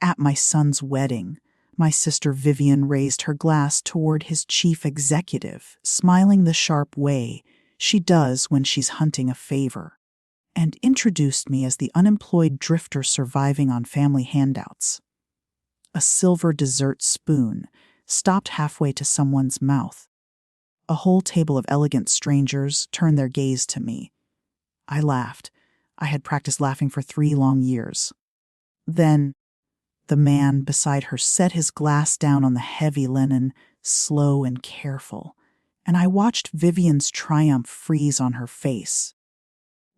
At my son's wedding, my sister Vivian raised her glass toward his chief executive, smiling the sharp way she does when she's hunting a favor, and introduced me as the unemployed drifter surviving on family handouts. A silver dessert spoon stopped halfway to someone's mouth. A whole table of elegant strangers turned their gaze to me. I laughed. I had practiced laughing for 3 long years. Then, the man beside her set his glass down on the heavy linen, slow and careful, and I watched Vivian's triumph freeze on her face.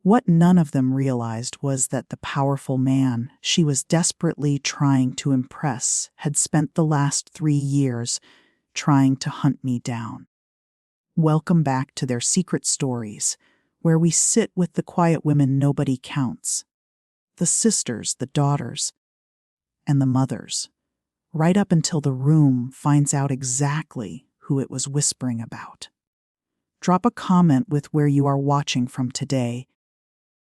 What none of them realized was that the powerful man she was desperately trying to impress had spent the last 3 years trying to hunt me down. Welcome back to their secret stories, where we sit with the quiet women nobody counts. The sisters, the daughters, and the mothers, right up until the room finds out exactly who it was whispering about. Drop a comment with where you are watching from today,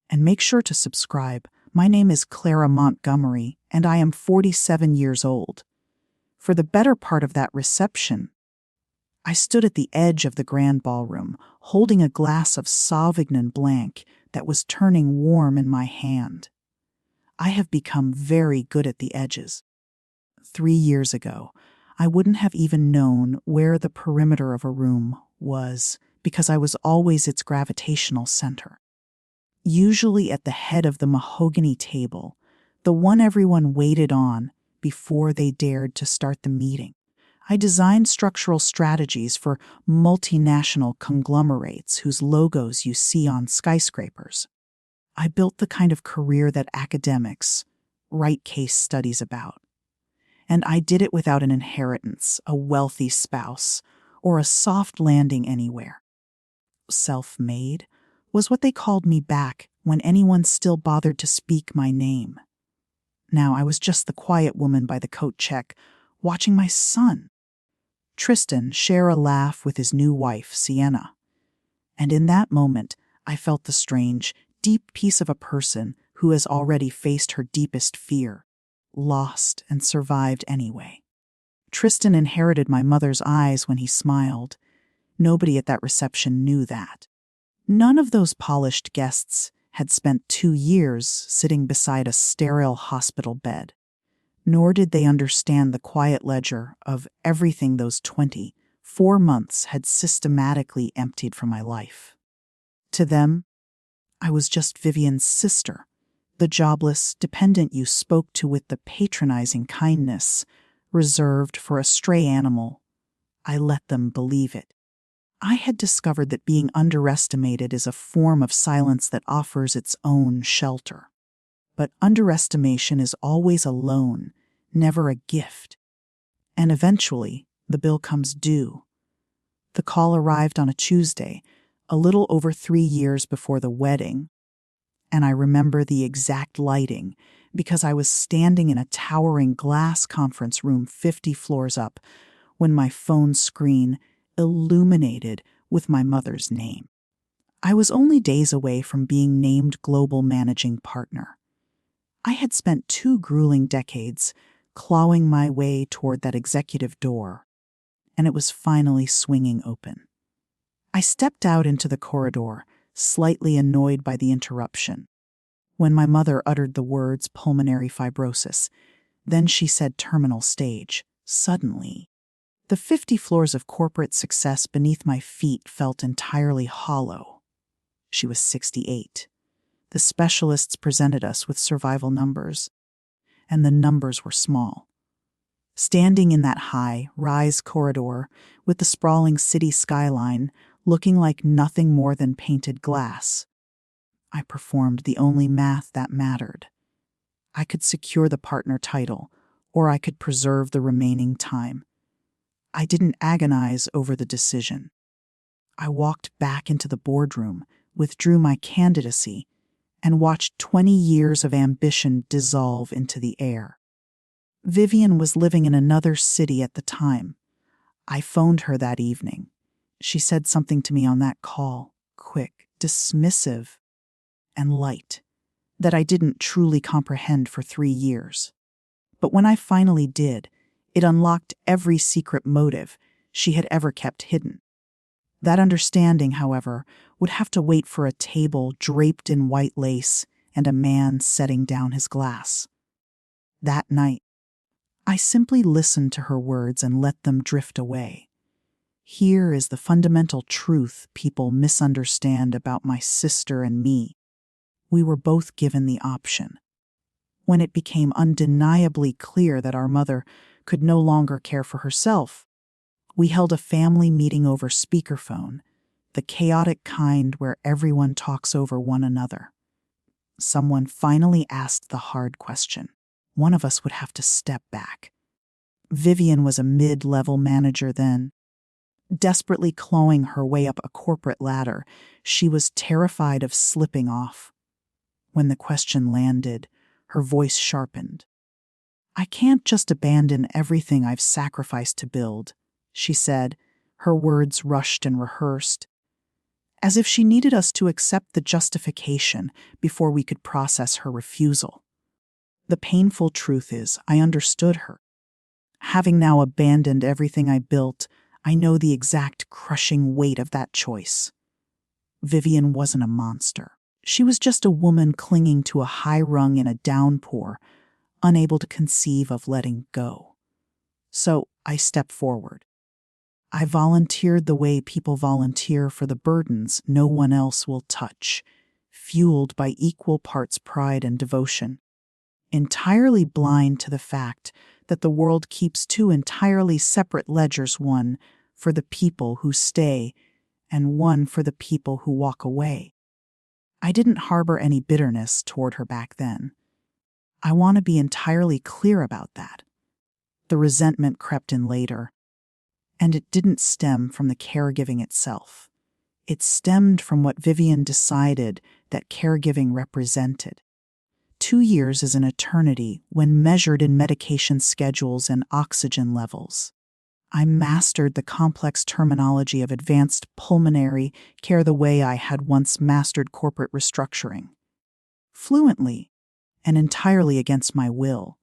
and make sure to subscribe. My name is Clara Montgomery, and I am 47 years old. For the better part of that reception, I stood at the edge of the grand ballroom, holding a glass of Sauvignon Blanc that was turning warm in my hand. I have become very good at the edges. 3 years ago, I wouldn't have even known where the perimeter of a room was because I was always its gravitational center. Usually at the head of the mahogany table, the one everyone waited on before they dared to start the meeting. I designed structural strategies for multinational conglomerates whose logos you see on skyscrapers. I built the kind of career that academics write case studies about. And I did it without an inheritance, a wealthy spouse, or a soft landing anywhere. Self-made was what they called me back when anyone still bothered to speak my name. Now I was just the quiet woman by the coat check, watching my son, Tristan, share a laugh with his new wife, Sienna. And in that moment, I felt the strange, deep peace of a person who has already faced her deepest fear, lost and survived anyway. Tristan inherited my mother's eyes when he smiled. Nobody at that reception knew that. None of those polished guests had spent 2 years sitting beside a sterile hospital bed, nor did they understand the quiet ledger of everything those 24 months had systematically emptied from my life. To them, I was just Vivian's sister, the jobless dependent you spoke to with the patronizing kindness reserved for a stray animal. I let them believe it. I had discovered that being underestimated is a form of silence that offers its own shelter. But underestimation is always a loan, never a gift. And eventually, the bill comes due. The call arrived on a Tuesday, a little over 3 years before the wedding, and I remember the exact lighting because I was standing in a towering glass conference room 50 floors up when my phone screen illuminated with my mother's name. I was only days away from being named global managing partner. I had spent 2 grueling decades clawing my way toward that executive door, and it was finally swinging open. I stepped out into the corridor, slightly annoyed by the interruption. When my mother uttered the words pulmonary fibrosis, then she said terminal stage. Suddenly, the 50 floors of corporate success beneath my feet felt entirely hollow. She was 68. The specialists presented us with survival numbers, and the numbers were small. Standing in that high, rise corridor with the sprawling city skyline looking like nothing more than painted glass, I performed the only math that mattered. I could secure the partner title, or I could preserve the remaining time. I didn't agonize over the decision. I walked back into the boardroom, withdrew my candidacy, and watched 20 years of ambition dissolve into the air. Vivian was living in another city at the time. I phoned her that evening. She said something to me on that call, quick, dismissive, and light, that I didn't truly comprehend for 3 years. But when I finally did, it unlocked every secret motive she had ever kept hidden. That understanding, however, would have to wait for a table draped in white lace and a man setting down his glass. That night, I simply listened to her words and let them drift away. Here is the fundamental truth people misunderstand about my sister and me. We were both given the option. When it became undeniably clear that our mother could no longer care for herself, we held a family meeting over speakerphone, the chaotic kind where everyone talks over one another. Someone finally asked the hard question. One of us would have to step back. Vivian was a mid-level manager then. Desperately clawing her way up a corporate ladder, she was terrified of slipping off. When the question landed, her voice sharpened. "I can't just abandon everything I've sacrificed to build," she said, her words rushed and rehearsed, as if she needed us to accept the justification before we could process her refusal. The painful truth is, I understood her. Having now abandoned everything I built, I know the exact crushing weight of that choice. Vivian wasn't a monster. She was just a woman clinging to a high rung in a downpour, unable to conceive of letting go. So I stepped forward. I volunteered the way people volunteer for the burdens no one else will touch, fueled by equal parts pride and devotion, entirely blind to the fact that the world keeps two entirely separate ledgers, one for the people who stay and one for the people who walk away. I didn't harbor any bitterness toward her back then. I want to be entirely clear about that. The resentment crept in later, and it didn't stem from the caregiving itself. It stemmed from what Vivian decided that caregiving represented. 2 years is an eternity when measured in medication schedules and oxygen levels. I mastered the complex terminology of advanced pulmonary care the way I had once mastered corporate restructuring. Fluently, and entirely against my will,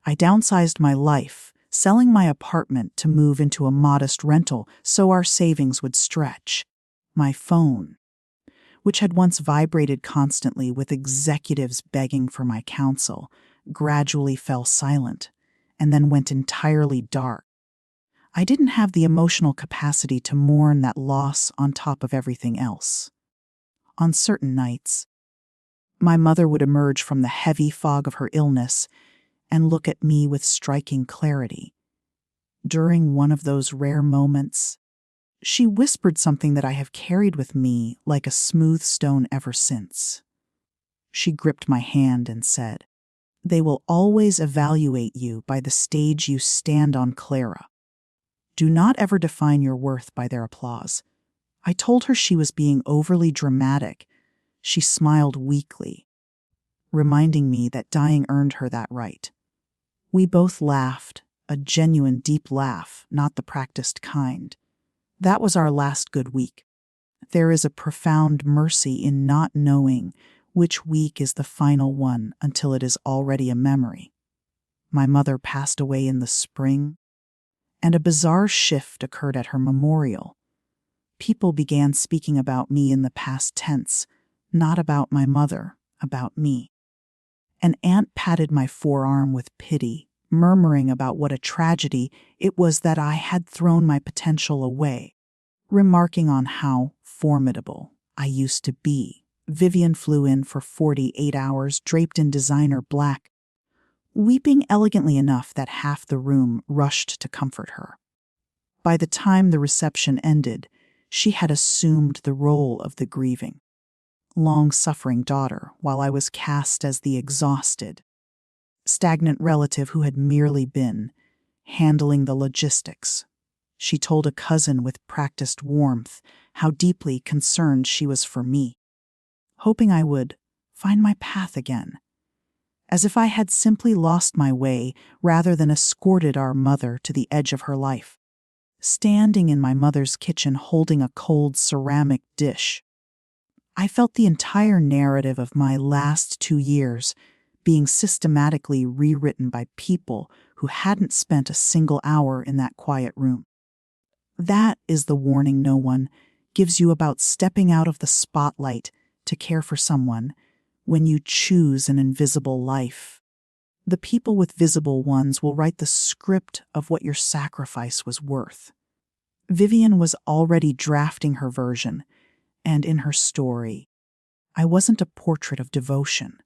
I downsized my life, selling my apartment to move into a modest rental so our savings would stretch. My phone, which had once vibrated constantly with executives begging for my counsel, gradually fell silent and then went entirely dark. I didn't have the emotional capacity to mourn that loss on top of everything else. On certain nights, my mother would emerge from the heavy fog of her illness and look at me with striking clarity. During one of those rare moments, she whispered something that I have carried with me like a smooth stone ever since. She gripped my hand and said, "They will always evaluate you by the stage you stand on, Clara. Do not ever define your worth by their applause." I told her she was being overly dramatic. She smiled weakly, reminding me that dying earned her that right. We both laughed, a genuine deep laugh, not the practiced kind. That was our last good week. There is a profound mercy in not knowing which week is the final one until it is already a memory. My mother passed away in the spring, and a bizarre shift occurred at her memorial. People began speaking about me in the past tense, not about my mother, about me. An aunt patted my forearm with pity, murmuring about what a tragedy it was that I had thrown my potential away. Remarking on how formidable I used to be, Vivian flew in for 48 hours draped in designer black, weeping elegantly enough that half the room rushed to comfort her. By the time the reception ended, she had assumed the role of the grieving, long-suffering daughter, while I was cast as the exhausted, stagnant relative who had merely been handling the logistics. She told a cousin with practiced warmth how deeply concerned she was for me, hoping I would find my path again, as if I had simply lost my way rather than escorted our mother to the edge of her life. Standing in my mother's kitchen holding a cold ceramic dish, I felt the entire narrative of my last 2 years being systematically rewritten by people who hadn't spent a single hour in that quiet room. That is the warning no one gives you about stepping out of the spotlight to care for someone when you choose an invisible life. The people with visible ones will write the script of what your sacrifice was worth. Vivian was already drafting her version, and in her story, I wasn't a portrait of devotion.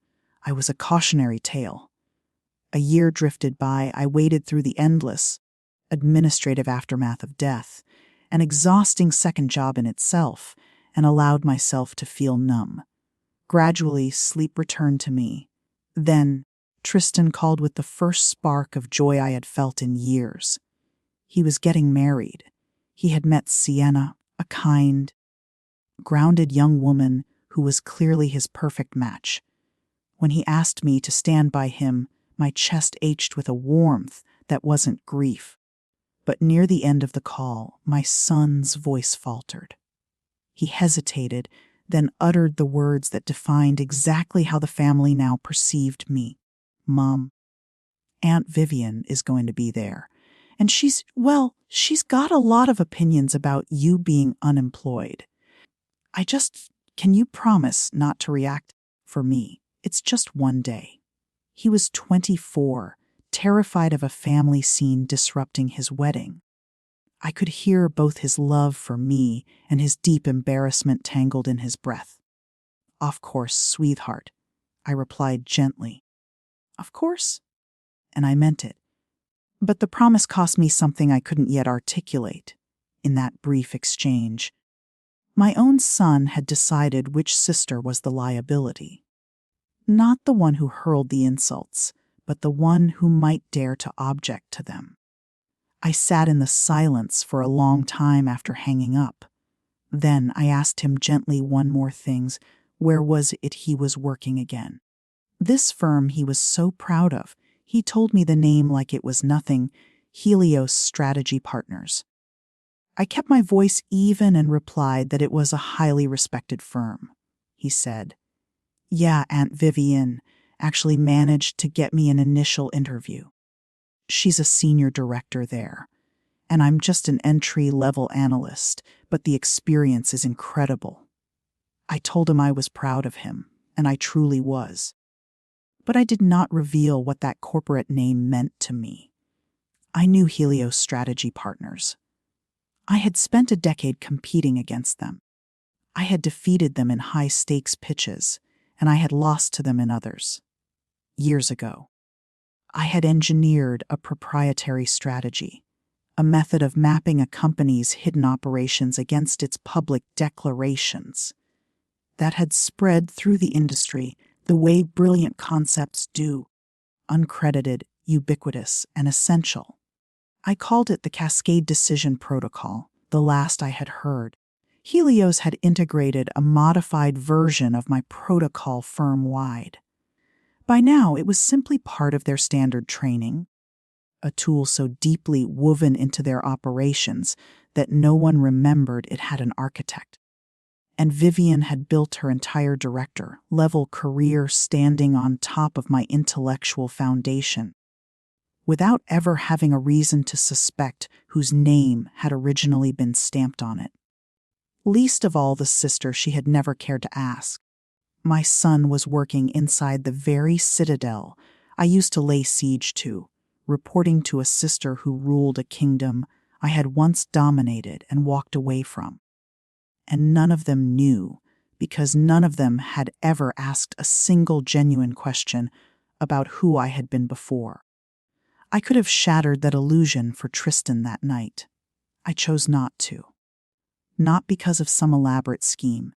I was a cautionary tale. A year drifted by. I waded through the endless, administrative aftermath of death, an exhausting second job in itself, and allowed myself to feel numb. Gradually, sleep returned to me. Then, Tristan called with the first spark of joy I had felt in years. He was getting married. He had met Sienna, a kind, grounded young woman who was clearly his perfect match. When he asked me to stand by him, my chest ached with a warmth that wasn't grief. But near the end of the call, my son's voice faltered. He hesitated, then uttered the words that defined exactly how the family now perceived me. "Mom, Aunt Vivian is going to be there. And she's got a lot of opinions about you being unemployed. Can you promise not to react? For me, it's just one day." He was 24, terrified of a family scene disrupting his wedding. I could hear both his love for me and his deep embarrassment tangled in his breath. "Of course, sweetheart," I replied gently. "Of course?" And I meant it. But the promise cost me something I couldn't yet articulate. In that brief exchange, my own son had decided which sister was the liability. Not the one who hurled the insults, but the one who might dare to object to them. I sat in the silence for a long time after hanging up. Then I asked him gently one more thing. Where was it he was working again? This firm he was so proud of. He told me the name like it was nothing. Helios Strategy Partners. I kept my voice even and replied that it was a highly respected firm. He said, "Yeah, Aunt Vivian actually managed to get me an initial interview. She's a senior director there, and I'm just an entry-level analyst, but the experience is incredible." I told him I was proud of him, and I truly was. But I did not reveal what that corporate name meant to me. I knew Helios Strategy Partners. I had spent a decade competing against them. I had defeated them in high-stakes pitches, and I had lost to them in others. Years ago, I had engineered a proprietary strategy, a method of mapping a company's hidden operations against its public declarations, that had spread through the industry the way brilliant concepts do, uncredited, ubiquitous, and essential. I called it the Cascade Decision Protocol, the last I had heard. Helios had integrated a modified version of my protocol firm-wide. By now, it was simply part of their standard training, a tool so deeply woven into their operations that no one remembered it had an architect. And Vivian had built her entire director-level career standing on top of my intellectual foundation, without ever having a reason to suspect whose name had originally been stamped on it. Least of all the sister she had never cared to ask. My son was working inside the very citadel I used to lay siege to, reporting to a sister who ruled a kingdom I had once dominated and walked away from. And none of them knew, because none of them had ever asked a single genuine question about who I had been before. I could have shattered that illusion for Tristan that night. I chose not to. Not because of some elaborate scheme,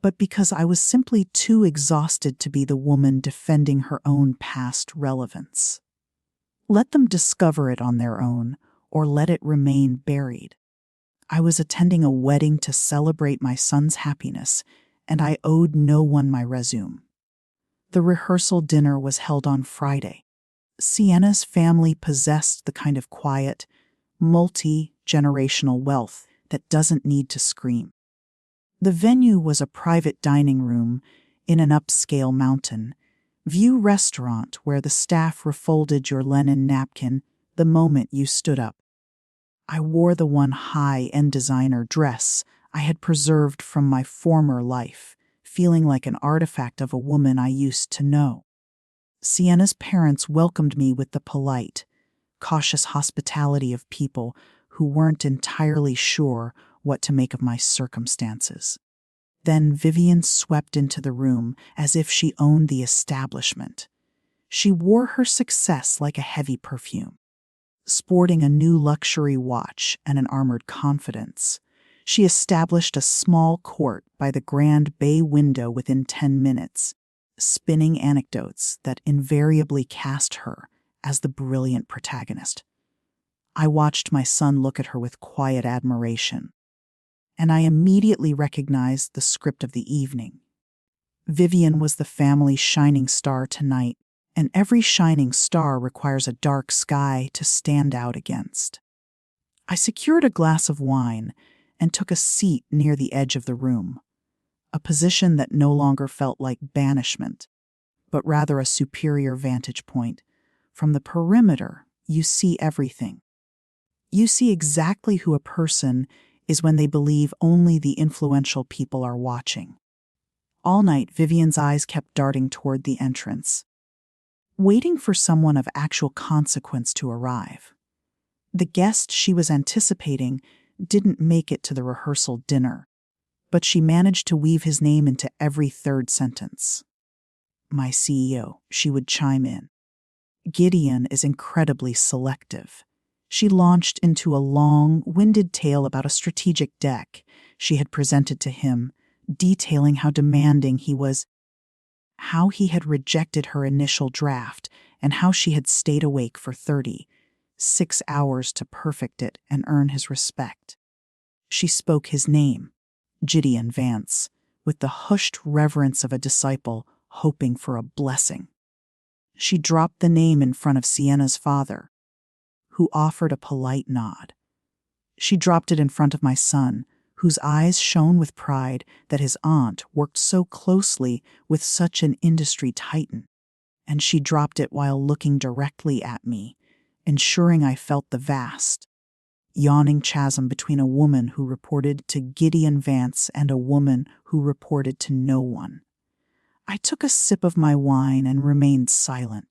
but because I was simply too exhausted to be the woman defending her own past relevance. Let them discover it on their own, or let it remain buried. I was attending a wedding to celebrate my son's happiness, and I owed no one my resume. The rehearsal dinner was held on Friday. Sienna's family possessed the kind of quiet, multi-generational wealth that doesn't need to scream. The venue was a private dining room in an upscale mountain, View restaurant where the staff refolded your linen napkin the moment you stood up. I wore the one high-end designer dress I had preserved from my former life, feeling like an artifact of a woman I used to know. Sienna's parents welcomed me with the polite, cautious hospitality of people who weren't entirely sure what to make of my circumstances. Then Vivian swept into the room as if she owned the establishment. She wore her success like a heavy perfume. Sporting a new luxury watch and an armored confidence, she established a small court by the grand bay window within 10 minutes, spinning anecdotes that invariably cast her as the brilliant protagonist. I watched my son look at her with quiet admiration, and I immediately recognized the script of the evening. Vivian was the family's shining star tonight, and every shining star requires a dark sky to stand out against. I secured a glass of wine and took a seat near the edge of the room, a position that no longer felt like banishment, but rather a superior vantage point. From the perimeter, you see everything. You see exactly who a person is when they believe only the influential people are watching. All night, Vivian's eyes kept darting toward the entrance, waiting for someone of actual consequence to arrive. The guest she was anticipating didn't make it to the rehearsal dinner, but she managed to weave his name into every third sentence. My CEO, she would chime in. Gideon is incredibly selective. She launched into a long-winded tale about a strategic deck she had presented to him, detailing how demanding he was, how he had rejected her initial draft, and how she had stayed awake for 36 hours to perfect it and earn his respect. She spoke his name, Gideon Vance, with the hushed reverence of a disciple hoping for a blessing. She dropped the name in front of Sienna's father, who offered a polite nod. She dropped it in front of my son, whose eyes shone with pride that his aunt worked so closely with such an industry titan. And she dropped it while looking directly at me, ensuring I felt the vast, yawning chasm between a woman who reported to Gideon Vance and a woman who reported to no one. I took a sip of my wine and remained silent.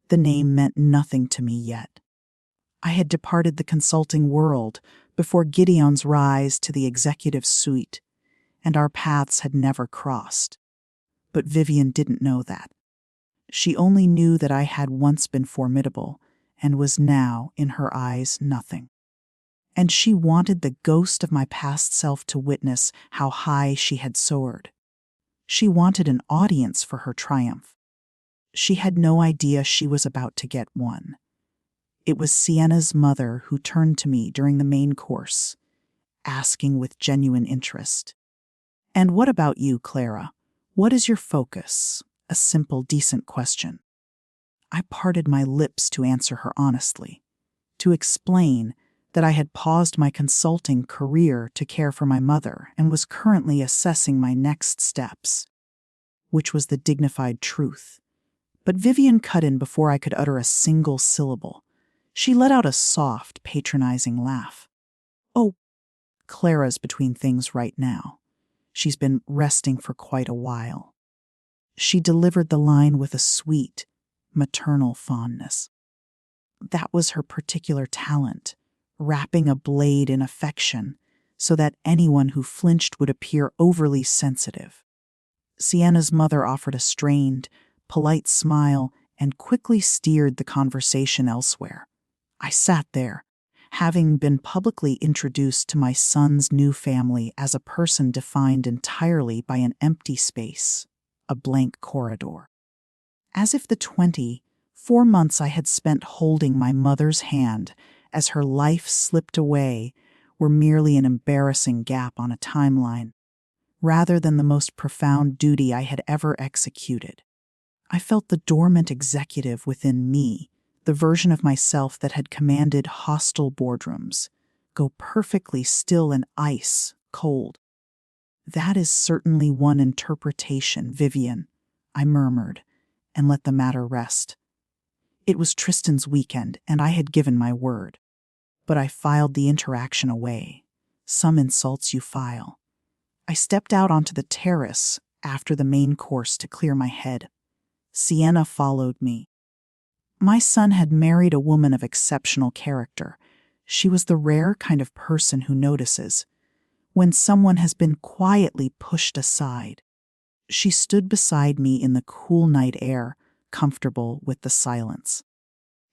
The name meant nothing to me yet. I had departed the consulting world before Gideon's rise to the executive suite, and our paths had never crossed. But Vivian didn't know that. She only knew that I had once been formidable and was now, in her eyes, nothing. And she wanted the ghost of my past self to witness how high she had soared. She wanted an audience for her triumph. She had no idea she was about to get one. It was Sienna's mother who turned to me during the main course, asking with genuine interest, "And what about you, Clara? What is your focus?" A simple, decent question. I parted my lips to answer her honestly, to explain that I had paused my consulting career to care for my mother and was currently assessing my next steps, which was the dignified truth. But Vivian cut in before I could utter a single syllable. She let out a soft, patronizing laugh. "Oh, Clara's between things right now. She's been resting for quite a while." She delivered the line with a sweet, maternal fondness. That was her particular talent, wrapping a blade in affection so that anyone who flinched would appear overly sensitive. Sienna's mother offered a strained, polite smile and quickly steered the conversation elsewhere. I sat there, having been publicly introduced to my son's new family as a person defined entirely by an empty space, a blank corridor. As if the 24 months I had spent holding my mother's hand as her life slipped away were merely an embarrassing gap on a timeline, rather than the most profound duty I had ever executed. I felt the dormant executive within me, the version of myself that had commanded hostile boardrooms, go perfectly still and ice cold. "That is certainly one interpretation, Vivian," I murmured, and let the matter rest. It was Tristan's weekend, and I had given my word. But I filed the interaction away. Some insults you file. I stepped out onto the terrace after the main course to clear my head. Sienna followed me. My son had married a woman of exceptional character. She was the rare kind of person who notices when someone has been quietly pushed aside. She stood beside me in the cool night air, comfortable with the silence.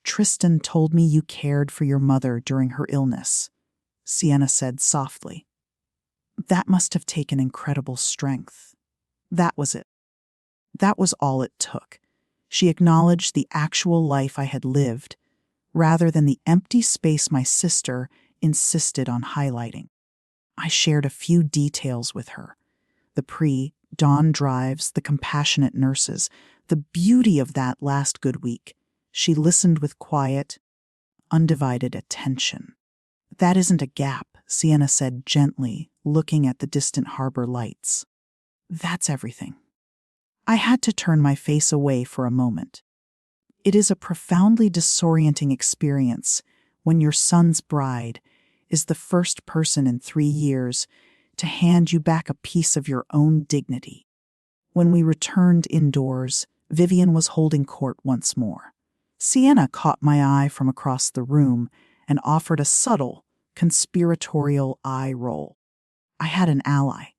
Tristan told me you cared for your mother during her illness, Sienna said softly. That must have taken incredible strength. That was it. That was all it took. She acknowledged the actual life I had lived, rather than the empty space my sister insisted on highlighting. I shared a few details with her. The pre-dawn drives, the compassionate nurses, the beauty of that last good week. She listened with quiet, undivided attention. That isn't a gap, Sienna said gently, looking at the distant harbor lights. That's everything. I had to turn my face away for a moment. It is a profoundly disorienting experience when your son's bride is the first person in 3 years to hand you back a piece of your own dignity. When we returned indoors, Vivian was holding court once more. Sienna caught my eye from across the room and offered a subtle, conspiratorial eye roll. I had an ally.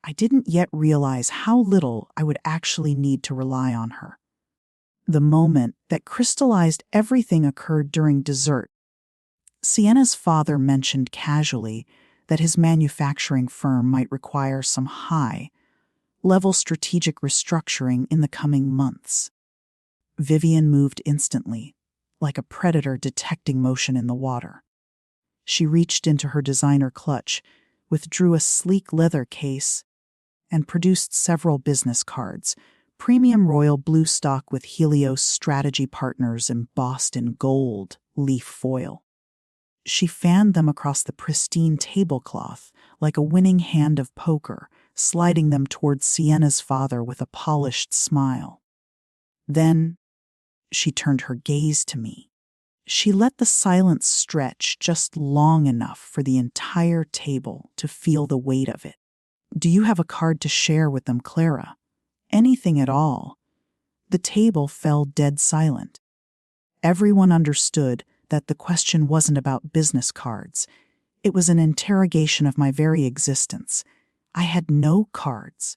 I didn't yet realize how little I would actually need to rely on her. The moment that crystallized everything occurred during dessert. Sienna's father mentioned casually that his manufacturing firm might require some high-level strategic restructuring in the coming months. Vivian moved instantly, like a predator detecting motion in the water. She reached into her designer clutch, withdrew a sleek leather case, and produced several business cards, premium royal blue stock with Helios strategy partners embossed in gold leaf foil. She fanned them across the pristine tablecloth like a winning hand of poker, sliding them towards Sienna's father with a polished smile. Then she turned her gaze to me. She let the silence stretch just long enough for the entire table to feel the weight of it. Do you have a card to share with them, Clara? Anything at all? The table fell dead silent. Everyone understood that the question wasn't about business cards. It was an interrogation of my very existence. I had no cards.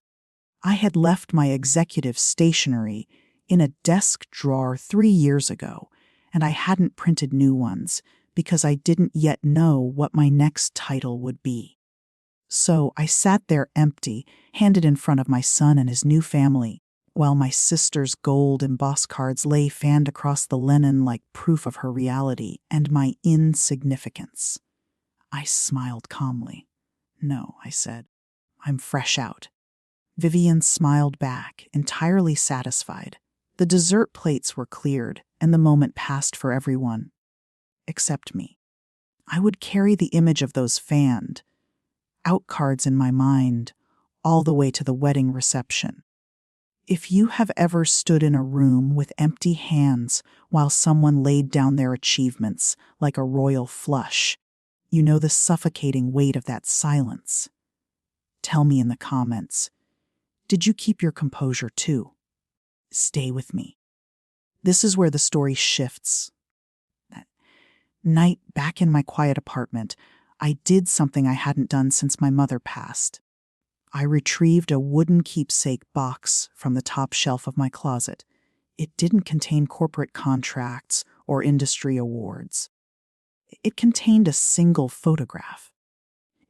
I had left my executive stationery in a desk drawer 3 years ago, and I hadn't printed new ones because I didn't yet know what my next title would be. So I sat there empty, handed in front of my son and his new family, while my sister's gold embossed cards lay fanned across the linen like proof of her reality and my insignificance. I smiled calmly. No, I said. I'm fresh out. Vivian smiled back, entirely satisfied. The dessert plates were cleared, and the moment passed for everyone, except me. I would carry the image of those fanned out cards in my mind all the way to the wedding reception. If you have ever stood in a room with empty hands while someone laid down their achievements like a royal flush, you know the suffocating weight of that silence. Tell me in the comments, did you keep your composure too? Stay with me. This is where the story shifts. That night, back in my quiet apartment, I did something I hadn't done since my mother passed. I retrieved a wooden keepsake box from the top shelf of my closet. It didn't contain corporate contracts or industry awards. It contained a single photograph.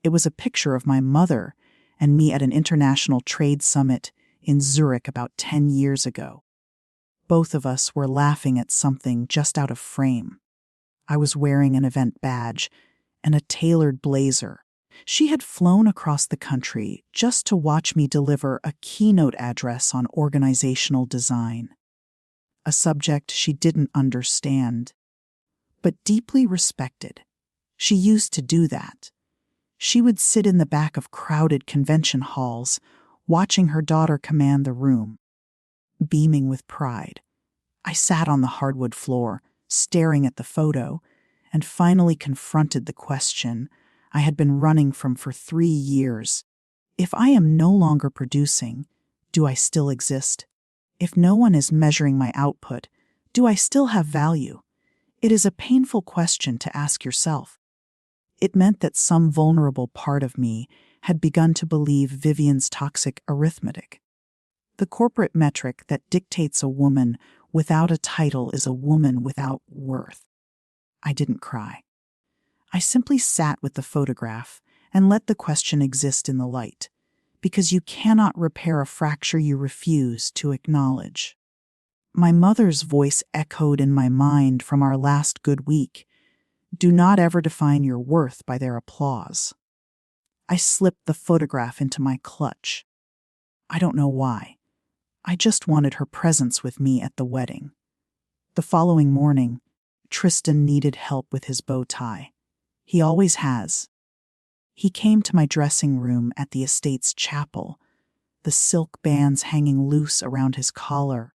It was a picture of my mother and me at an international trade summit in Zurich about 10 years ago. Both of us were laughing at something just out of frame. I was wearing an event badge and a tailored blazer. She had flown across the country just to watch me deliver a keynote address on organizational design, a subject she didn't understand, but deeply respected. She used to do that. She would sit in the back of crowded convention halls, watching her daughter command the room. beaming with pride. I sat on the hardwood floor, staring at the photo, and finally confronted the question I had been running from for 3 years. If I am no longer producing, do I still exist? If no one is measuring my output, do I still have value? It is a painful question to ask yourself. It meant that some vulnerable part of me had begun to believe Vivian's toxic arithmetic. The corporate metric that dictates a woman without a title is a woman without worth. I didn't cry. I simply sat with the photograph and let the question exist in the light, because you cannot repair a fracture you refuse to acknowledge. My mother's voice echoed in my mind from our last good week. Do not ever define your worth by their applause. I slipped the photograph into my clutch. I don't know why. I just wanted her presence with me at the wedding. The following morning, Tristan needed help with his bow tie. He always has. He came to my dressing room at the estate's chapel, the silk bands hanging loose around his collar,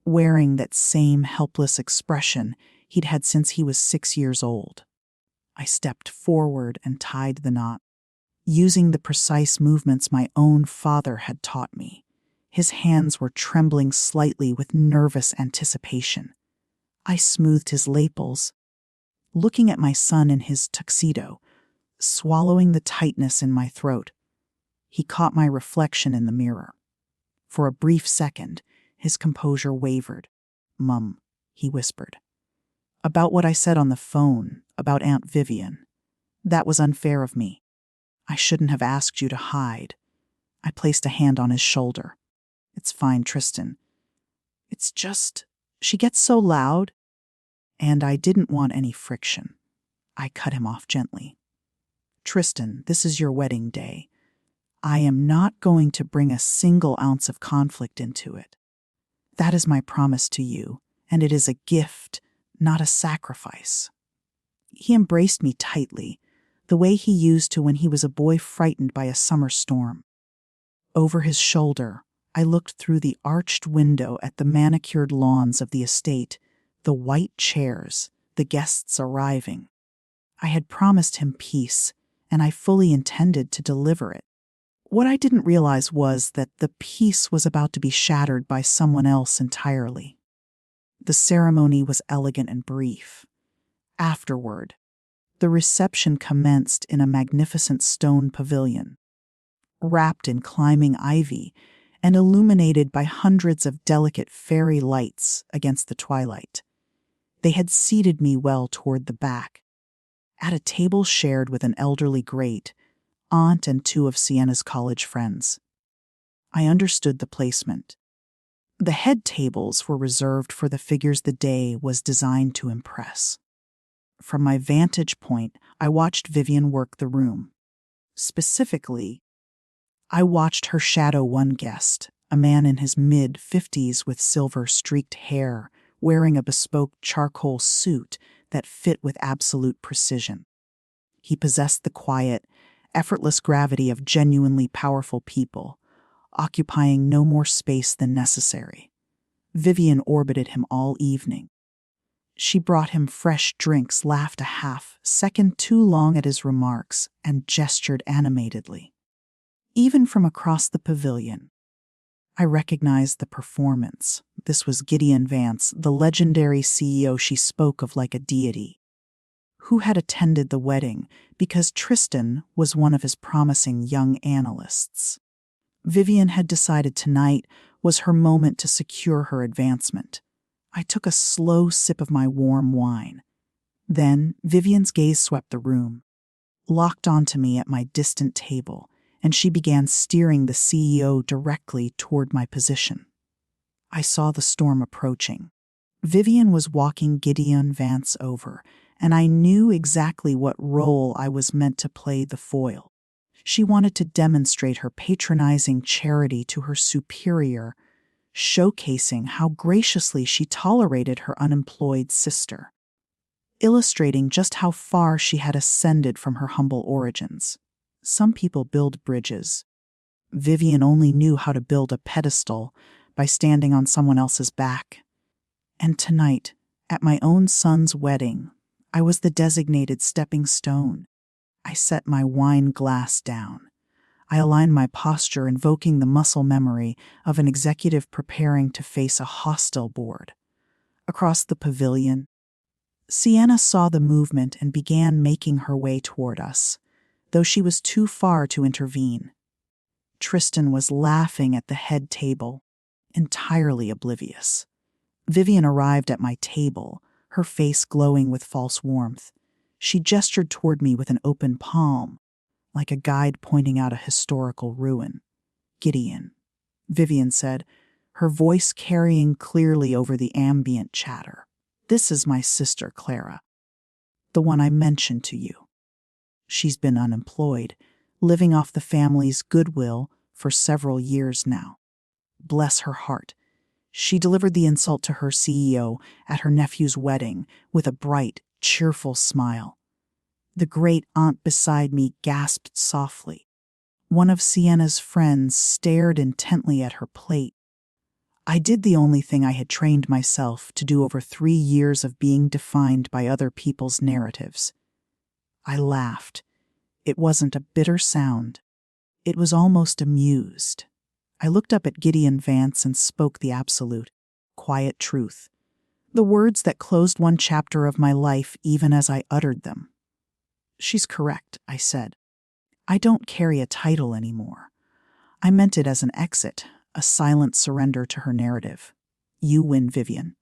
wearing that same helpless expression he'd had since he was 6 years old. I stepped forward and tied the knot, using the precise movements my own father had taught me. His hands were trembling slightly with nervous anticipation. I smoothed his lapels, looking at my son in his tuxedo, swallowing the tightness in my throat. He caught my reflection in the mirror. For a brief second, his composure wavered. "Mum," he whispered. "About what I said on the phone, about Aunt Vivian. That was unfair of me. I shouldn't have asked you to hide." I placed a hand on his shoulder. "It's fine, Tristan. It's just, she gets so loud." And I didn't want any friction. I cut him off gently. "Tristan, this is your wedding day. I am not going to bring a single ounce of conflict into it. That is my promise to you, and it is a gift, not a sacrifice." He embraced me tightly, the way he used to when he was a boy frightened by a summer storm. Over his shoulder, I looked through the arched window at the manicured lawns of the estate, the white chairs, the guests arriving. I had promised him peace, and I fully intended to deliver it. What I didn't realize was that the peace was about to be shattered by someone else entirely. The ceremony was elegant and brief. Afterward, the reception commenced in a magnificent stone pavilion, wrapped in climbing ivy and illuminated by hundreds of delicate fairy lights against the twilight. They had seated me well toward the back, at a table shared with an elderly great, aunt and 2 of Sienna's college friends. I understood the placement. The head tables were reserved for the figures the day was designed to impress. From my vantage point, I watched Vivian work the room. Specifically, I watched her shadow one guest, a man in his mid-50s with silver-streaked hair, wearing a bespoke charcoal suit that fit with absolute precision. He possessed the quiet, effortless gravity of genuinely powerful people, occupying no more space than necessary. Vivian orbited him all evening. She brought him fresh drinks, laughed a half-second too long at his remarks, and gestured animatedly. Even from across the pavilion, I recognized the performance. This was Gideon Vance, the legendary CEO she spoke of like a deity, who had attended the wedding because Tristan was one of his promising young analysts. Vivian had decided tonight was her moment to secure her advancement. I took a slow sip of my warm wine. Then Vivian's gaze swept the room, locked onto me at my distant table, and she began steering the CEO directly toward my position. I saw the storm approaching. Vivian was walking Gideon Vance over, and I knew exactly what role I was meant to play the foil. She wanted to demonstrate her patronizing charity to her superior, showcasing how graciously she tolerated her unemployed sister, illustrating just how far she had ascended from her humble origins. Some people build bridges. Vivian only knew how to build a pedestal, by standing on someone else's back. And tonight, at my own son's wedding, I was the designated stepping stone. I set my wine glass down. I aligned my posture, invoking the muscle memory of an executive preparing to face a hostile board. Across the pavilion, Sienna saw the movement and began making her way toward us, though she was too far to intervene. Tristan was laughing at the head table, entirely oblivious. Vivian arrived at my table, her face glowing with false warmth. She gestured toward me with an open palm, like a guide pointing out a historical ruin. "Gideon," Vivian said, her voice carrying clearly over the ambient chatter. "This is my sister, Clara, the one I mentioned to you. She's been unemployed, living off the family's goodwill for several years now. Bless her heart. She delivered the insult to her CEO at her nephew's wedding with a bright, cheerful smile." The great aunt beside me gasped softly. One of Sienna's friends stared intently at her plate. I did the only thing I had trained myself to do over 3 years of being defined by other people's narratives. I laughed. It wasn't a bitter sound. It was almost amused. I looked up at Gideon Vance and spoke the absolute, quiet truth. The words that closed one chapter of my life even as I uttered them. "She's correct," I said. "I don't carry a title anymore. I meant it as an exit, a silent surrender to her narrative. You win, Vivian.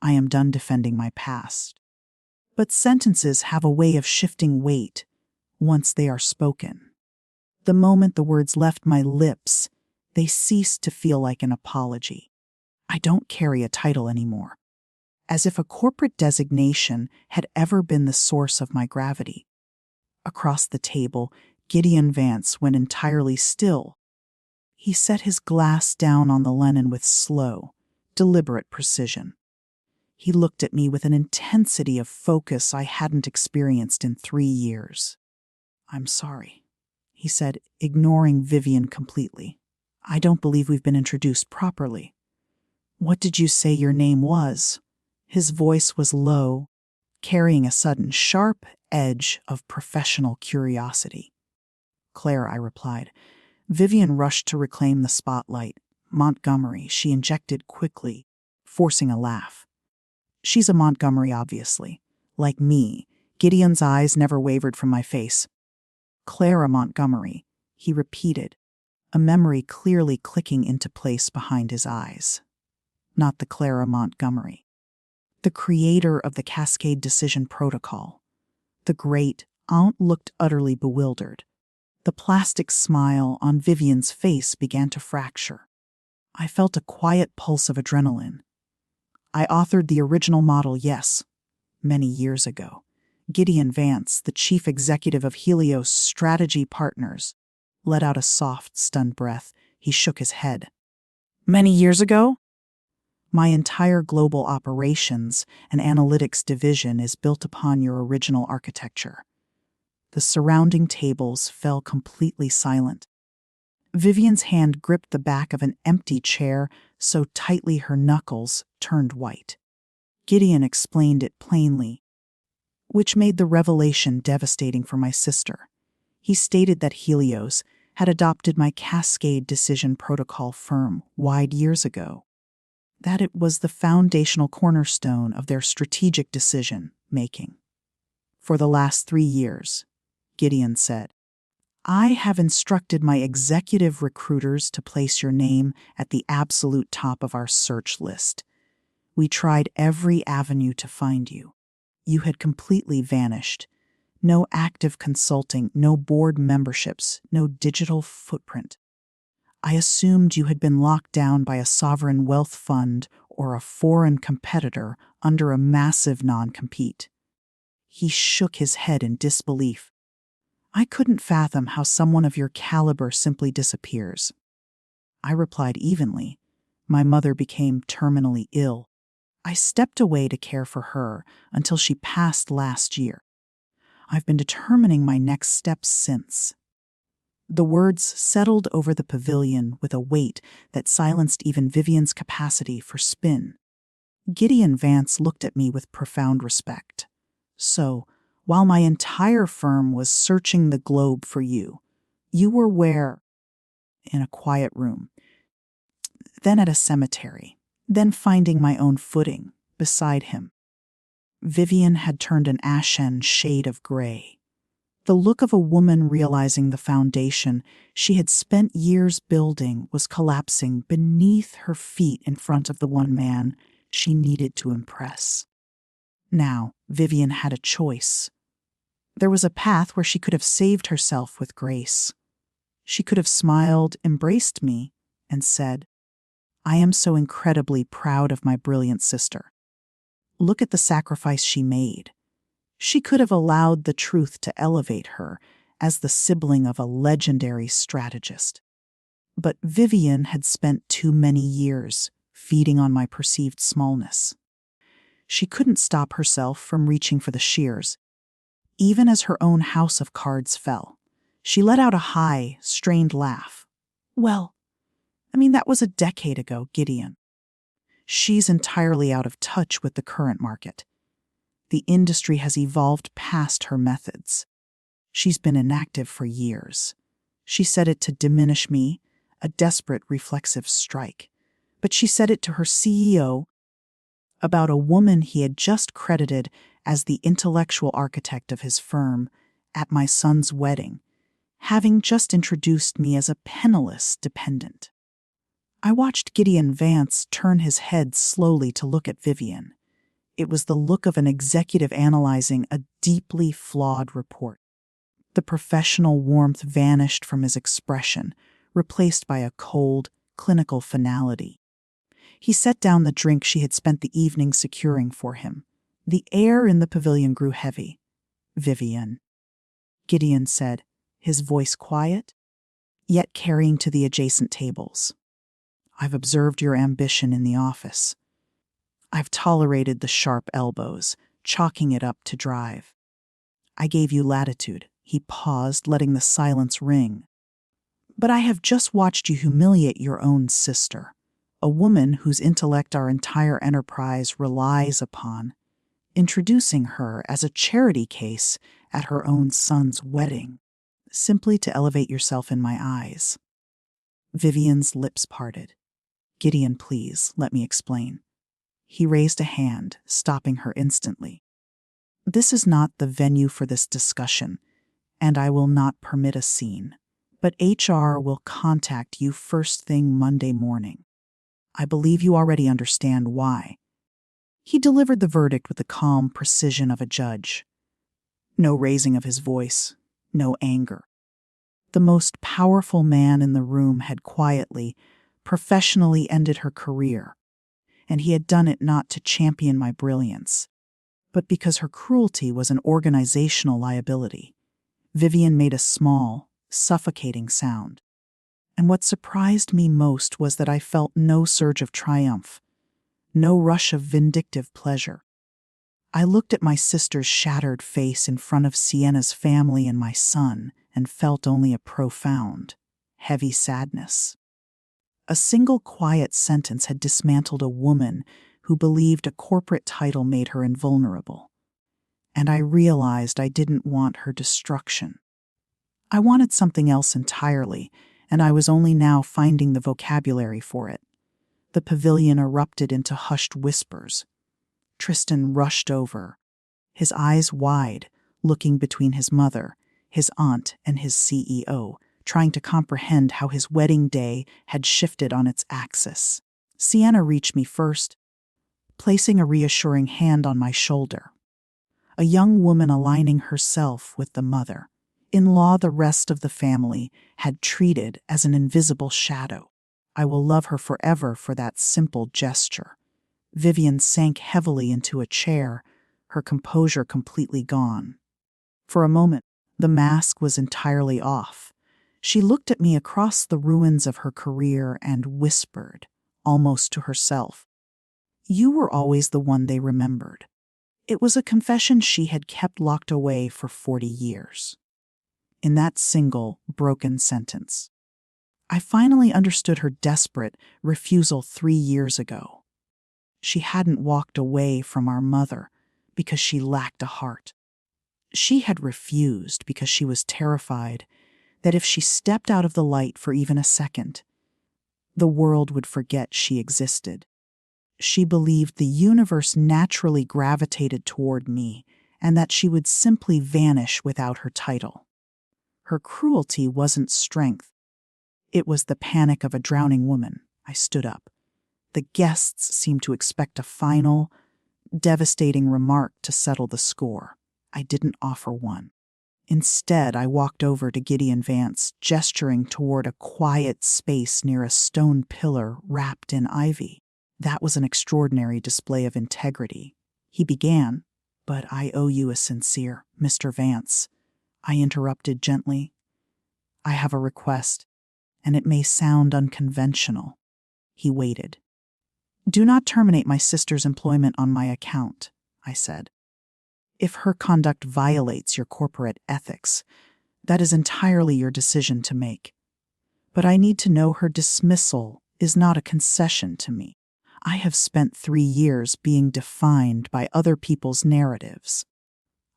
I am done defending my past." But sentences have a way of shifting weight once they are spoken. The moment the words left my lips, they ceased to feel like an apology. I don't carry a title anymore. As if a corporate designation had ever been the source of my gravity. Across the table, Gideon Vance went entirely still. He set his glass down on the linen with slow, deliberate precision. He looked at me with an intensity of focus I hadn't experienced in 3 years. "I'm sorry," he said, ignoring Vivian completely. "I don't believe we've been introduced properly." "What did you say your name was?" His voice was low, carrying a sudden sharp edge of professional curiosity. "Claire," I replied. Vivian rushed to reclaim the spotlight. "Montgomery," she injected quickly, forcing a laugh. "She's a Montgomery, obviously. Like me." Gideon's eyes never wavered from my face. "Clara Montgomery," he repeated, a memory clearly clicking into place behind his eyes. Not the Clara Montgomery. The creator of the Cascade Decision Protocol. The great aunt looked utterly bewildered. The plastic smile on Vivian's face began to fracture. I felt a quiet pulse of adrenaline. "I authored the original model, yes, many years ago." Gideon Vance, the chief executive of Helios Strategy Partners, let out a soft, stunned breath. He shook his head. "Many years ago?" "My entire global operations and analytics division is built upon your original architecture." The surrounding tables fell completely silent. Vivian's hand gripped the back of an empty chair so tightly her knuckles turned white. Gideon explained it plainly, which made the revelation devastating for my sister. He stated that Helios had adopted my Cascade Decision Protocol firm-wide years ago, that it was the foundational cornerstone of their strategic decision-making. "For the last 3 years, Gideon said, I have instructed my executive recruiters to place your name at the absolute top of our search list. We tried every avenue to find you. You had completely vanished. No active consulting, no board memberships, no digital footprint. I assumed you had been locked down by a sovereign wealth fund or a foreign competitor under a massive non-compete." He shook his head in disbelief. "I couldn't fathom how someone of your caliber simply disappears." I replied evenly. My mother became terminally ill. I stepped away to care for her until she passed last year. I've been determining my next steps since. The words settled over the pavilion with a weight that silenced even Vivian's capacity for spin. Gideon Vance looked at me with profound respect. So, while my entire firm was searching the globe for you, you were where? In a quiet room. Then at a cemetery. Then finding my own footing, beside him. Vivian had turned an ashen shade of gray. The look of a woman realizing the foundation she had spent years building was collapsing beneath her feet in front of the one man she needed to impress. Now, Vivian had a choice. There was a path where she could have saved herself with grace. She could have smiled, embraced me, and said, "I am so incredibly proud of my brilliant sister. Look at the sacrifice she made." She could have allowed the truth to elevate her as the sibling of a legendary strategist. But Vivian had spent too many years feeding on my perceived smallness. She couldn't stop herself from reaching for the shears. Even as her own house of cards fell, she let out a high, strained laugh. "Well, that was a decade ago, Gideon. She's entirely out of touch with the current market. The industry has evolved past her methods. She's been inactive for years. She said it to diminish me, a desperate reflexive strike. But she said it to her CEO about a woman he had just credited as the intellectual architect of his firm at my son's wedding, having just introduced me as a penniless dependent." I watched Gideon Vance turn his head slowly to look at Vivian. It was the look of an executive analyzing a deeply flawed report. The professional warmth vanished from his expression, replaced by a cold, clinical finality. He set down the drink she had spent the evening securing for him. The air in the pavilion grew heavy. "Vivian," Gideon said, his voice quiet, yet carrying to the adjacent tables. "I've observed your ambition in the office. I've tolerated the sharp elbows, chalking it up to drive. I gave you latitude." He paused, letting the silence ring. "But I have just watched you humiliate your own sister, a woman whose intellect our entire enterprise relies upon, introducing her as a charity case at her own son's wedding, simply to elevate yourself in my eyes." Vivian's lips parted. "Gideon, please, let me explain." He raised a hand, stopping her instantly. "This is not the venue for this discussion, and I will not permit a scene. But HR will contact you first thing Monday morning. I believe you already understand why." He delivered the verdict with the calm precision of a judge. No raising of his voice, no anger. The most powerful man in the room had quietly, professionally ended her career, and he had done it not to champion my brilliance, but because her cruelty was an organizational liability. Vivian made a small, suffocating sound. And what surprised me most was that I felt no surge of triumph, no rush of vindictive pleasure. I looked at my sister's shattered face in front of Sienna's family and my son and felt only a profound, heavy sadness. A single quiet sentence had dismantled a woman who believed a corporate title made her invulnerable. And I realized I didn't want her destruction. I wanted something else entirely, and I was only now finding the vocabulary for it. The pavilion erupted into hushed whispers. Tristan rushed over, his eyes wide, looking between his mother, his aunt, and his CEO, trying to comprehend how his wedding day had shifted on its axis. Sienna reached me first, placing a reassuring hand on my shoulder. A young woman aligning herself with the mother. In-law the rest of the family had treated as an invisible shadow. I will love her forever for that simple gesture. Vivian sank heavily into a chair, her composure completely gone. For a moment, the mask was entirely off. She looked at me across the ruins of her career and whispered, almost to herself, "You were always the one they remembered." It was a confession she had kept locked away for 40 years. in that single, broken sentence. I finally understood her desperate refusal 3 years ago. She hadn't walked away from our mother because she lacked a heart. She had refused because she was terrified that if she stepped out of the light for even a second, the world would forget she existed. She believed the universe naturally gravitated toward me and that she would simply vanish without her title. Her cruelty wasn't strength. It was the panic of a drowning woman. I stood up. The guests seemed to expect a final, devastating remark to settle the score. I didn't offer one. Instead, I walked over to Gideon Vance, gesturing toward a quiet space near a stone pillar wrapped in ivy. That was an extraordinary display of integrity. He began, "But I owe you a sincere, Mr. Vance." I interrupted gently. "I have a request, and it may sound unconventional." He waited. "Do not terminate my sister's employment on my account," I said. "If her conduct violates your corporate ethics, that is entirely your decision to make. But I need to know her dismissal is not a concession to me. I have spent 3 years being defined by other people's narratives.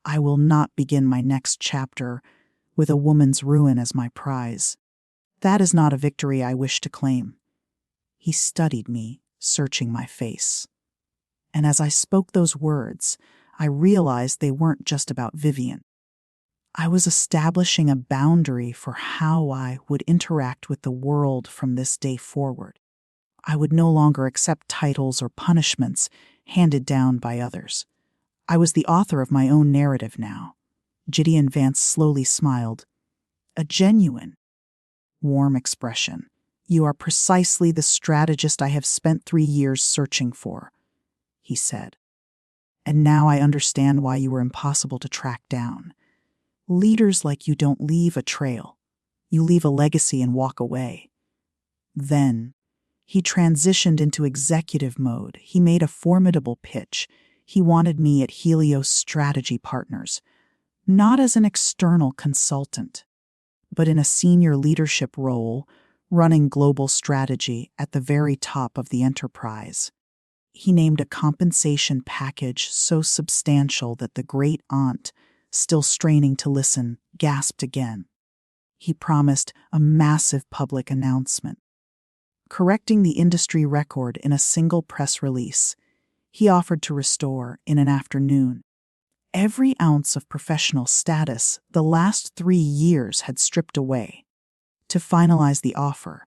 I will not begin my next chapter with a woman's ruin as my prize. That is not a victory I wish to claim." He studied me, searching my face. And as I spoke those words, I realized they weren't just about Vivian. I was establishing a boundary for how I would interact with the world from this day forward. I would no longer accept titles or punishments handed down by others. I was the author of my own narrative now. Gideon Vance slowly smiled. A genuine, warm expression. "You are precisely the strategist I have spent 3 years searching for," he said. "And now I understand why you were impossible to track down. Leaders like you don't leave a trail. You leave a legacy and walk away." Then he transitioned into executive mode. He made a formidable pitch. He wanted me at Helios Strategy Partners, not as an external consultant, but in a senior leadership role, running global strategy at the very top of the enterprise. He named a compensation package so substantial that the great aunt, still straining to listen, gasped again. He promised a massive public announcement, correcting the industry record in a single press release. He offered to restore in an afternoon every ounce of professional status the last 3 years had stripped away. To finalize the offer,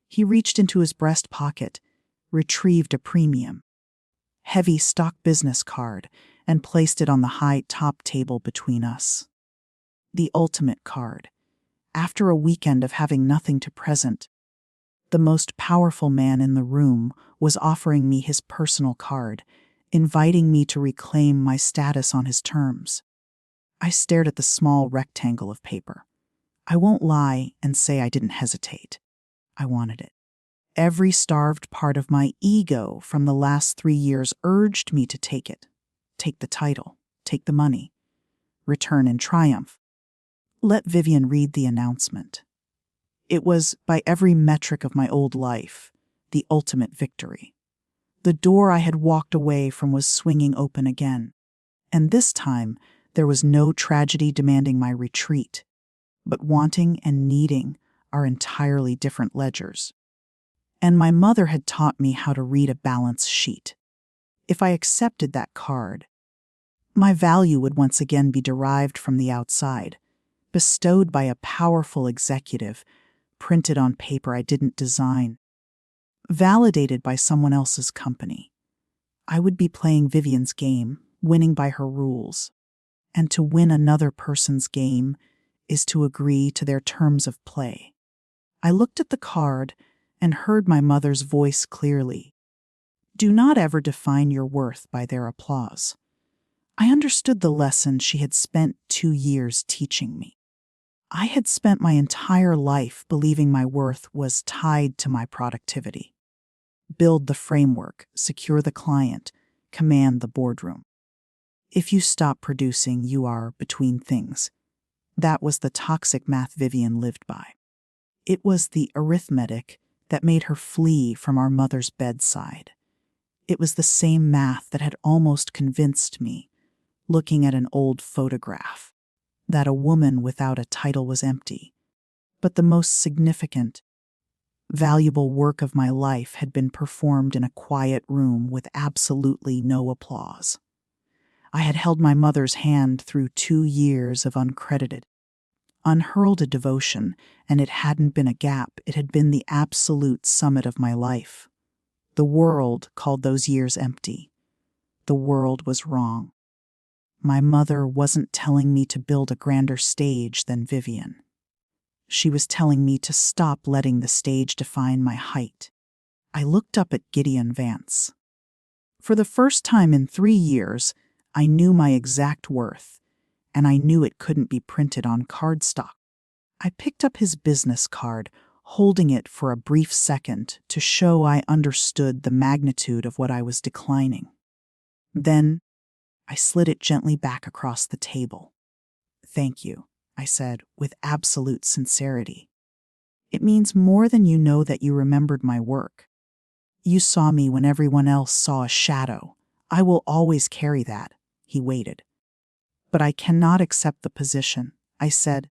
he reached into his breast pocket, retrieved a premium, heavy stock business card, and placed it on the high top table between us. The ultimate card. After a weekend of having nothing to present, the most powerful man in the room was offering me his personal card, inviting me to reclaim my status on his terms. I stared at the small rectangle of paper. I won't lie and say I didn't hesitate. I wanted it. Every starved part of my ego from the last 3 years urged me to take it. Take the title. Take the money. Return in triumph. Let Vivian read the announcement. It was, by every metric of my old life, the ultimate victory. The door I had walked away from was swinging open again, and this time there was no tragedy demanding my retreat, but wanting and needing are entirely different ledgers. And my mother had taught me how to read a balance sheet. If I accepted that card, my value would once again be derived from the outside, bestowed by a powerful executive, printed on paper I didn't design, validated by someone else's company. I would be playing Vivian's game, winning by her rules. And to win another person's game is to agree to their terms of play. I looked at the card and heard my mother's voice clearly. Do not ever define your worth by their applause. I understood the lesson she had spent 2 years teaching me. I had spent my entire life believing my worth was tied to my productivity. Build the framework, secure the client, command the boardroom. If you stop producing, you are between things. That was the toxic math Vivian lived by. It was the arithmetic that made her flee from our mother's bedside. It was the same math that had almost convinced me, looking at an old photograph, that a woman without a title was empty. But the most significant, valuable work of my life had been performed in a quiet room with absolutely no applause. I had held my mother's hand through 2 years of uncredited, unheralded devotion, and it hadn't been a gap, it had been the absolute summit of my life. The world called those years empty. The world was wrong. My mother wasn't telling me to build a grander stage than Vivian. She was telling me to stop letting the stage define my height. I looked up at Gideon Vance. For the first time in 3 years, I knew my exact worth, and I knew it couldn't be printed on cardstock. I picked up his business card, holding it for a brief second to show I understood the magnitude of what I was declining. Then, I slid it gently back across the table. "Thank you," I said with absolute sincerity. "It means more than you know that you remembered my work. You saw me when everyone else saw a shadow. I will always carry that." He waited. "But I cannot accept the position," I said,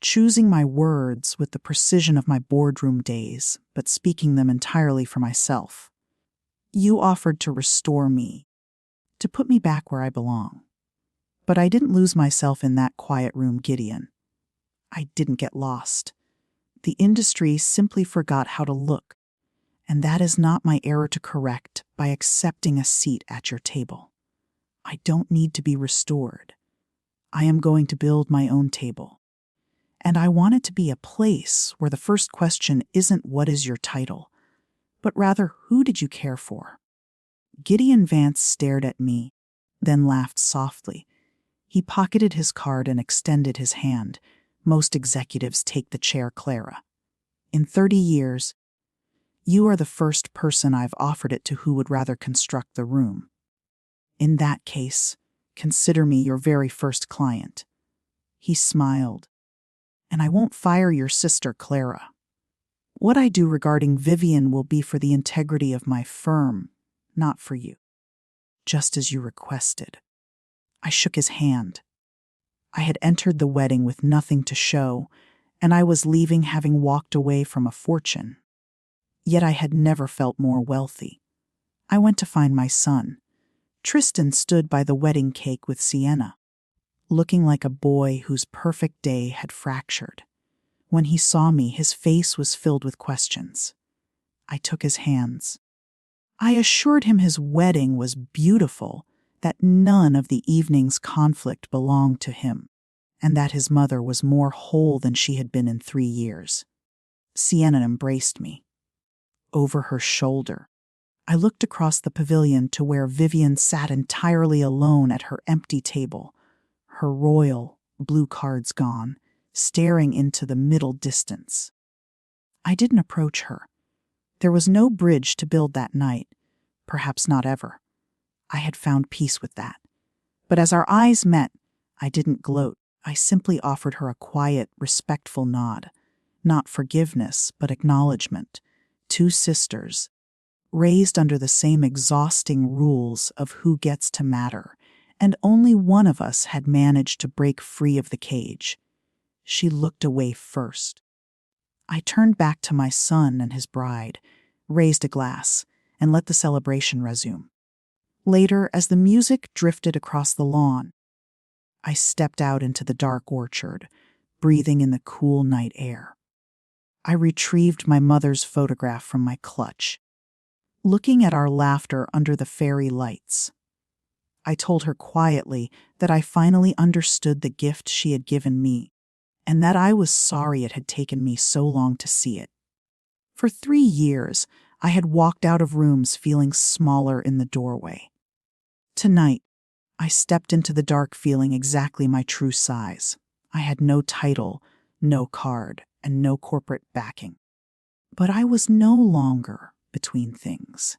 choosing my words with the precision of my boardroom days, but speaking them entirely for myself. "You offered to restore me, to put me back where I belong. But I didn't lose myself in that quiet room, Gideon. I didn't get lost. The industry simply forgot how to look, and that is not my error to correct by accepting a seat at your table. I don't need to be restored. I am going to build my own table. And I want it to be a place where the first question isn't what is your title, but rather who did you care for?" Gideon Vance stared at me, then laughed softly. He pocketed his card and extended his hand. Most executives take the chair, Clara. "In 30 years, you are the first person I've offered it to who would rather construct the room. In that case, consider me your very first client." He smiled. "And I won't fire your sister, Clara. What I do regarding Vivian will be for the integrity of my firm, not for you. Just as you requested." I shook his hand. I had entered the wedding with nothing to show, and I was leaving having walked away from a fortune. Yet I had never felt more wealthy. I went to find my son. Tristan stood by the wedding cake with Sienna, looking like a boy whose perfect day had fractured. When he saw me, his face was filled with questions. I took his hands. I assured him his wedding was beautiful, that none of the evening's conflict belonged to him, and that his mother was more whole than she had been in 3 years. Sienna embraced me. Over her shoulder, I looked across the pavilion to where Vivian sat entirely alone at her empty table, her royal blue cards gone, staring into the middle distance. I didn't approach her. There was no bridge to build that night, perhaps not ever. I had found peace with that. But as our eyes met, I didn't gloat. I simply offered her a quiet, respectful nod. Not forgiveness, but acknowledgement. 2 sisters, raised under the same exhausting rules of who gets to matter, and only one of us had managed to break free of the cage. She looked away first. I turned back to my son and his bride, raised a glass, and let the celebration resume. Later, as the music drifted across the lawn, I stepped out into the dark orchard, breathing in the cool night air. I retrieved my mother's photograph from my clutch, looking at our laughter under the fairy lights. I told her quietly that I finally understood the gift she had given me, and that I was sorry it had taken me so long to see it. For 3 years, I had walked out of rooms feeling smaller in the doorway. Tonight, I stepped into the dark feeling exactly my true size. I had no title, no card, and no corporate backing. But I was no longer between things.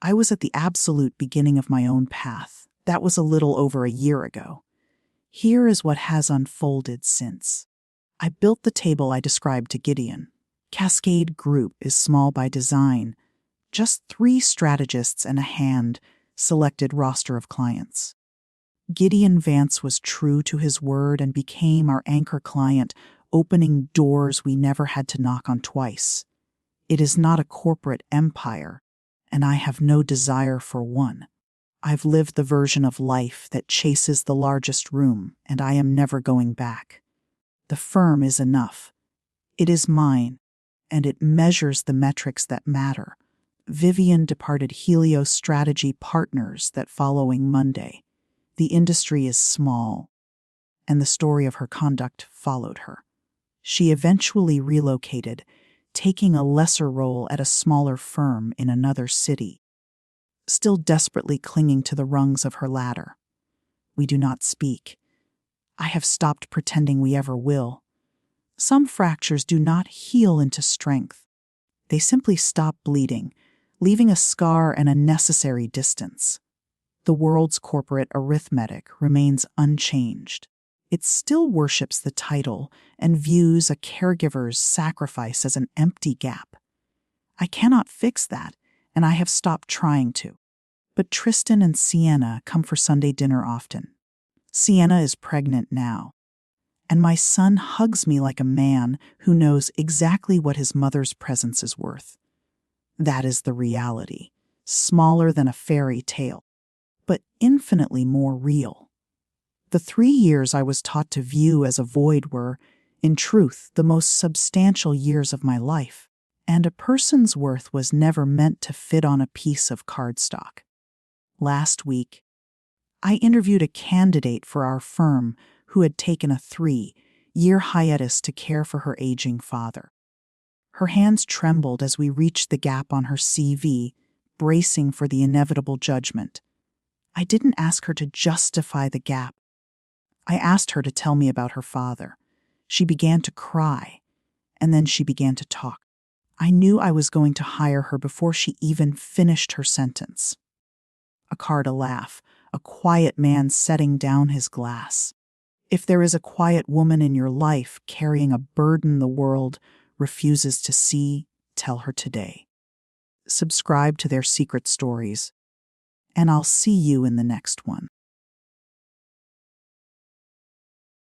I was at the absolute beginning of my own path. That was a little over a year ago. Here is what has unfolded since. I built the table I described to Gideon. Cascade Group is small by design. Just 3 strategists and a hand-selected roster of clients. Gideon Vance was true to his word and became our anchor client, opening doors we never had to knock on twice. It is not a corporate empire, and I have no desire for one. I've lived the version of life that chases the largest room, and I am never going back. The firm is enough. It is mine, and it measures the metrics that matter. Vivian departed Helios Strategy Partners that following Monday. The industry is small, and the story of her conduct followed her. She eventually relocated, taking a lesser role at a smaller firm in another city, still desperately clinging to the rungs of her ladder. We do not speak. I have stopped pretending we ever will. Some fractures do not heal into strength. They simply stop bleeding, leaving a scar and a necessary distance. The world's corporate arithmetic remains unchanged. It still worships the title and views a caregiver's sacrifice as an empty gap. I cannot fix that, and I have stopped trying to. But Tristan and Sienna come for Sunday dinner often. Sienna is pregnant now, and my son hugs me like a man who knows exactly what his mother's presence is worth. That is the reality, smaller than a fairy tale, but infinitely more real. The 3 years I was taught to view as a void were, in truth, the most substantial years of my life, and a person's worth was never meant to fit on a piece of cardstock. Last week, I interviewed a candidate for our firm who had taken a 3-year hiatus to care for her aging father. Her hands trembled as we reached the gap on her CV, bracing for the inevitable judgment. I didn't ask her to justify the gap. I asked her to tell me about her father. She began to cry, and then she began to talk. I knew I was going to hire her before she even finished her sentence. A card, a laugh, a quiet man setting down his glass. If there is a quiet woman in your life carrying a burden the world refuses to see, tell her today. Subscribe to their secret stories, and I'll see you in the next one.